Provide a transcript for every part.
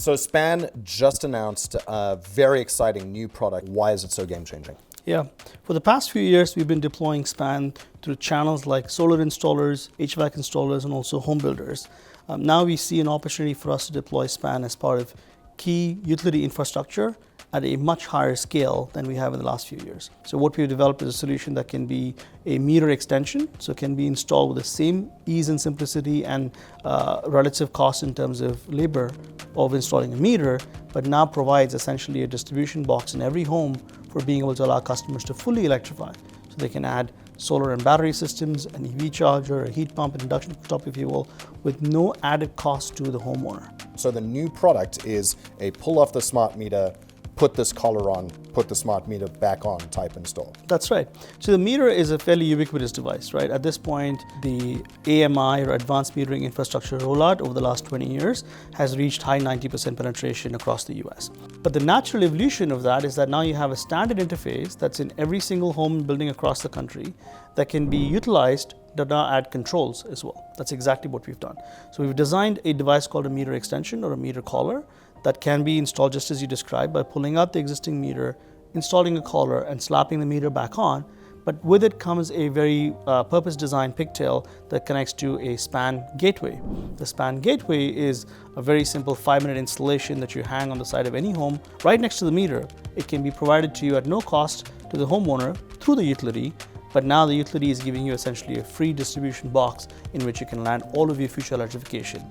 So Span just announced a very exciting new product. Why is it so game-changing? Yeah, for the past few years, we've been deploying Span through channels like solar installers, HVAC installers, and also home builders. Now we see an opportunity for us to deploy Span as part of key utility infrastructure at a much higher scale than we have in the last few years. So what we've developed is a solution that can be a meter extension, so it can be installed with the same ease and simplicity and relative cost in terms of labor of installing a meter, but now provides essentially a distribution box in every home for being able to allow customers to fully electrify. So they can add solar and battery systems, an EV charger, a heat pump, an induction cooktop, if you will, with no added cost to the homeowner. So the new product is a pull off the smart meter, put this collar on, put the smart meter back on type install. That's right. So the meter is a fairly ubiquitous device, right? At this point, the AMI or advanced metering infrastructure rollout over the last 20 years has reached high 90% penetration across the US. But the natural evolution of that is that now you have a standard interface that's in every single home and building across the country that can be utilized to now add controls as well. That's exactly what we've done. So we've designed a device called a meter extension or a meter collar that can be installed just as you described by pulling out the existing meter, installing a collar, and slapping the meter back on. But with it comes a very purpose-designed pigtail that connects to a Span gateway. The Span gateway is a very simple 5-minute installation that you hang on the side of any home right next to the meter. It can be provided to you at no cost to the homeowner through the utility, but now the utility is giving you essentially a free distribution box in which you can land all of your future electrification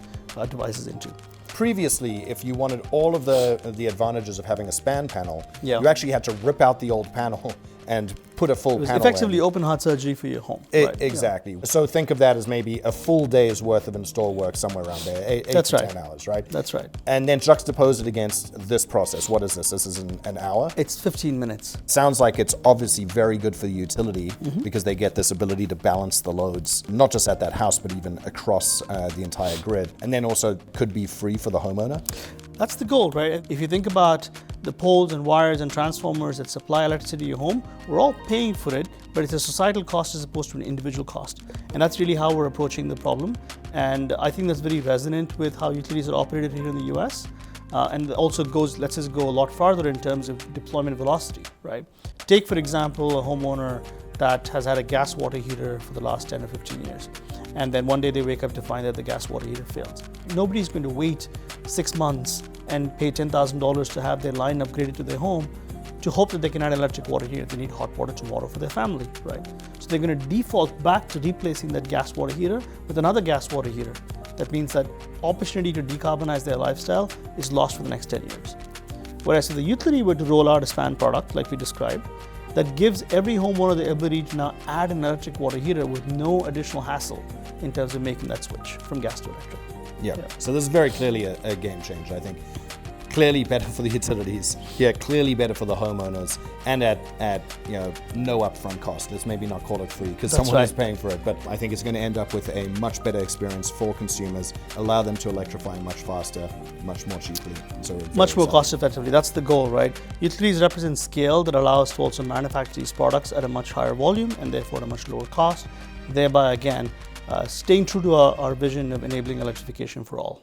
devices into. Previously, if you wanted all of the advantages of having a Span panel, Yeah. you actually had to rip out the old panel and put a full It was panel effectively in. open heart surgery for your home. Right, Exactly. So think of that as maybe a full day's worth of install work, somewhere around there, 8 That's to right. 10 hours, right? That's right. And then juxtapose it against this process. What is this? This is an hour? It's 15 minutes. Sounds like it's obviously very good for the utility because they get this ability to balance the loads, not just at that house, but even across the entire grid. And then also could be free for the homeowner. That's the goal, right? If you think about the poles and wires and transformers that supply electricity to your home, we're all paying for it, but it's a societal cost as opposed to an individual cost. And that's really how we're approaching the problem. And I think that's very resonant with how utilities are operated here in the US. And also lets us go a lot farther in terms of deployment velocity, right? Take, for example, a homeowner that has had a gas water heater for the last 10 or 15 years. And then one day they wake up to find that the gas water heater fails. Nobody's going to wait 6 months and pay $10,000 to have their line upgraded to their home to hope that they can add an electric water heater. They need hot water tomorrow for their family, right? So they're going to default back to replacing that gas water heater with another gas water heater. That means that opportunity to decarbonize their lifestyle is lost for the next 10 years. Whereas if the utility were to roll out a Span product like we described, that gives every homeowner the ability to now add an electric water heater with no additional hassle in terms of making that switch from gas to electric. Yeah. So this is very clearly a game changer, I think. Clearly better for the utilities, clearly better for the homeowners, and at no upfront cost. Let's maybe not call it free because someone is paying for it, but I think it's going to end up with a much better experience for consumers, allow them to electrify much faster, much more cheaply. So much more cost effectively. That's the goal, right? Utilities represent scale that allows us to also manufacture these products at a much higher volume and therefore at a much lower cost, thereby again staying true to our vision of enabling electrification for all.